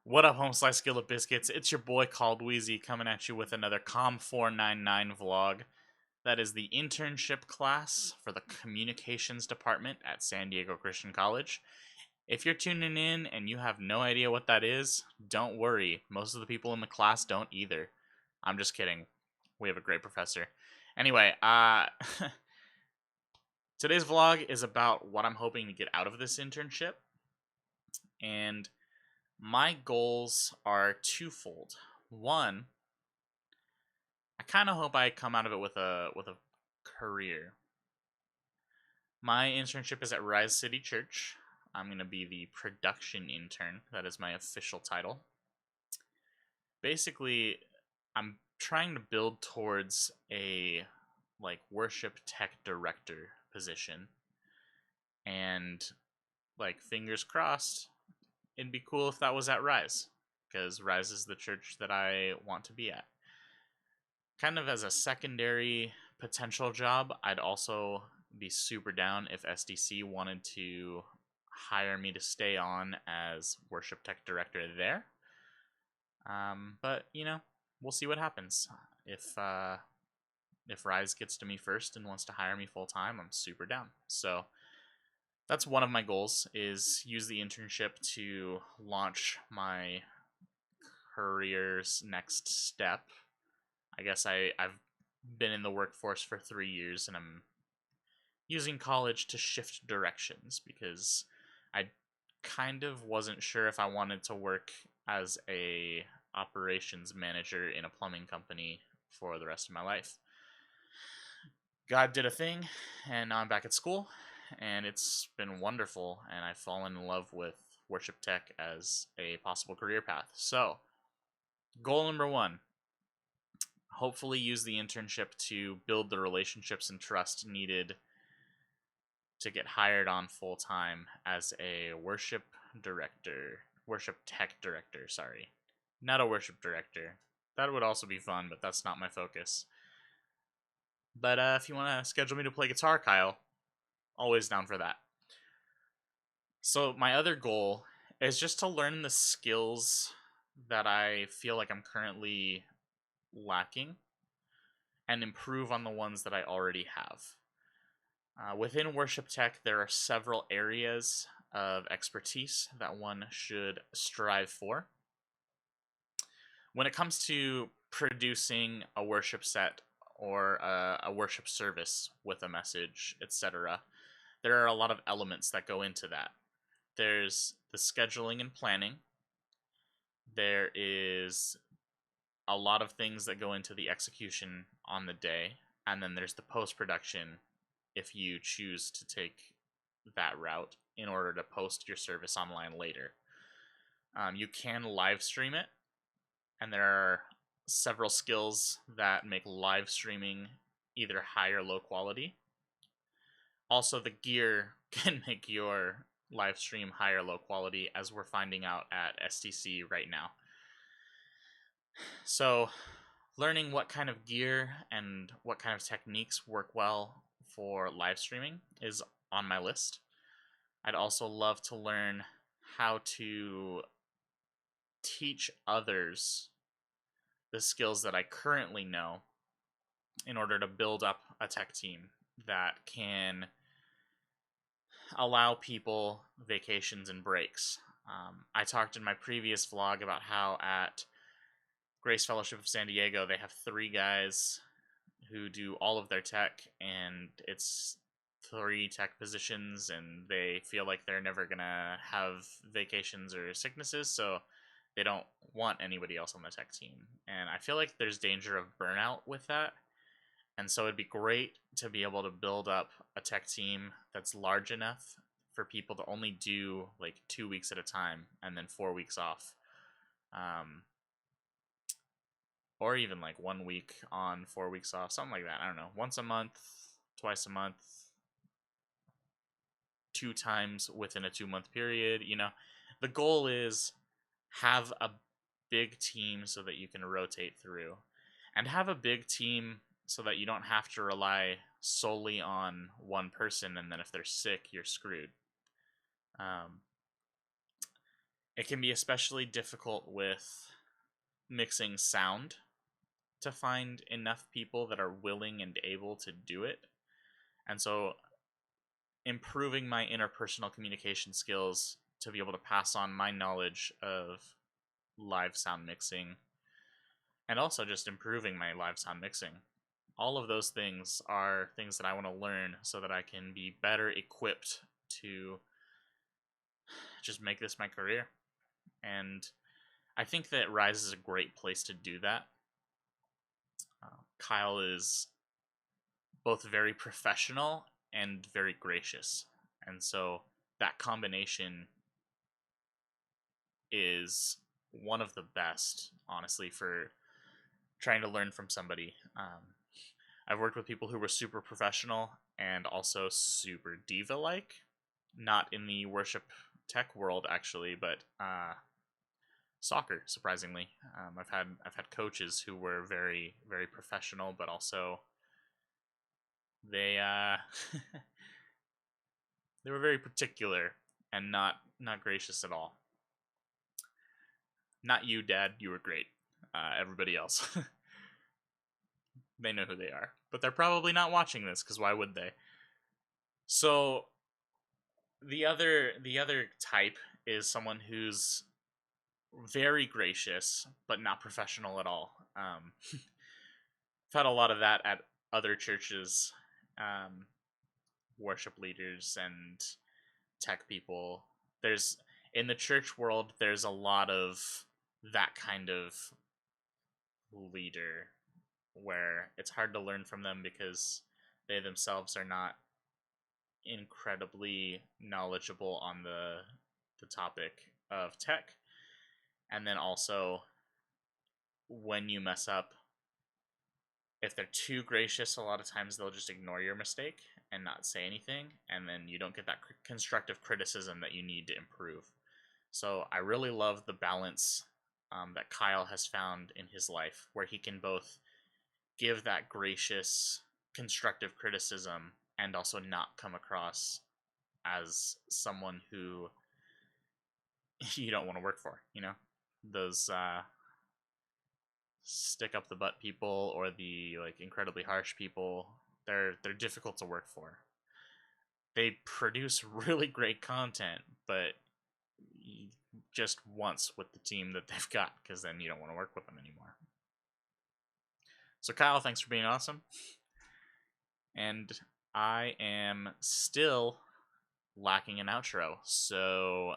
What up, home slice skillet biscuits? It's your boy called Wheezy coming at you with another Com499 vlog. That is the internship class for the communications department at San Diego Christian College. If you're tuning in and you have no idea what that is, don't worry. Most of the people in the class don't either. I'm just kidding. We have a great professor. Anyway, today's vlog is about what I'm hoping to get out of this internship. And my goals are twofold. One, I kind of hope I come out of it with a career. My internship is at Rise City Church. I'm going to be the production intern. That is my official title. Basically, I'm trying to build towards a worship tech director position. And fingers crossed, it'd be cool if that was at Rise, because Rise is the church that I want to be at. Kind of as a secondary potential job, I'd also be super down if SDC wanted to hire me to stay on as worship tech director there. But we'll see what happens. If Rise gets to me first and wants to hire me full time, I'm super down. So that's one of my goals, is use the internship to launch my career's next step. I guess I've been in the workforce for 3 years, and I'm using college to shift directions because I kind of wasn't sure if I wanted to work as a operations manager in a plumbing company for the rest of my life. God did a thing, and now I'm back at school, and it's been wonderful, and I've fallen in love with worship tech as a possible career path. So, goal number one, hopefully use the internship to build the relationships and trust needed to get hired on full time as a worship tech director, sorry. Not a worship director. That would also be fun, but that's not my focus. But if you want to schedule me to play guitar, Kyle, always down for that. So my other goal is just to learn the skills that I feel like I'm currently lacking and improve on the ones that I already have. Within worship tech, there are several areas of expertise that one should strive for. When it comes to producing a worship set or a worship service with a message, etc., there are a lot of elements that go into that. There's the scheduling and planning. There is a lot of things that go into the execution on the day. And then there's the post-production, if you choose to take that route in order to post your service online later. You can live stream it, and there are several skills that make live streaming either high or low quality. Also, the gear can make your live stream high or low quality, as we're finding out at STC right now. So, learning what kind of gear and what kind of techniques work well for live streaming is on my list. I'd also love to learn how to teach others the skills that I currently know in order to build up a tech team that can allow people vacations and breaks. I talked in my previous vlog about how at Grace Fellowship of San Diego they have 3 guys who do all of their tech, and it's 3 tech positions, and they feel like they're never gonna have vacations or sicknesses, so they don't want anybody else on the tech team. And I feel like there's danger of burnout with that. And so it'd be great to be able to build up a tech team that's large enough for people to only do 2 weeks at a time and then 4 weeks off. Or even 1 week on, 4 weeks off, something like that. I don't know. Once a month, twice a month, 2 times within a 2-month period. The goal is have a big team so that you can rotate through, and have a big team so that you don't have to rely solely on one person, and then if they're sick, you're screwed. it can be especially difficult with mixing sound to find enough people that are willing and able to do it. And so improving my interpersonal communication skills to be able to pass on my knowledge of live sound mixing, and also just improving my live sound mixing. All of those things are things that I want to learn so that I can be better equipped to just make this my career. And I think that Rise is a great place to do that. Kyle is both very professional and very gracious. And so that combination is one of the best, honestly, for trying to learn from somebody. I've worked with people who were super professional and also super diva-like. Not in the worship tech world, actually, but soccer, surprisingly. I've had coaches who were very, very professional, but also they they were very particular and not gracious at all. Not you, Dad. You were great. Everybody else, they know who they are, but they're probably not watching this because why would they? So the other type is someone who's very gracious but not professional at all. I've had a lot of that at other churches, worship leaders and tech people. There's in the church world, there's a lot of that kind of leader where it's hard to learn from them because they themselves are not incredibly knowledgeable on the topic of tech. And then also, when you mess up, if they're too gracious, a lot of times they'll just ignore your mistake and not say anything, and then you don't get that constructive criticism that you need to improve. So I really love the balance that Kyle has found in his life, where he can both give that gracious, constructive criticism and also not come across as someone who you don't want to work for, you know? Those stick up the butt people or the like incredibly harsh people, they're difficult to work for. They produce really great content, but just once with the team that they've got, because then you don't want to work with them anymore. So Kyle, thanks for being awesome. And I am still lacking an outro, so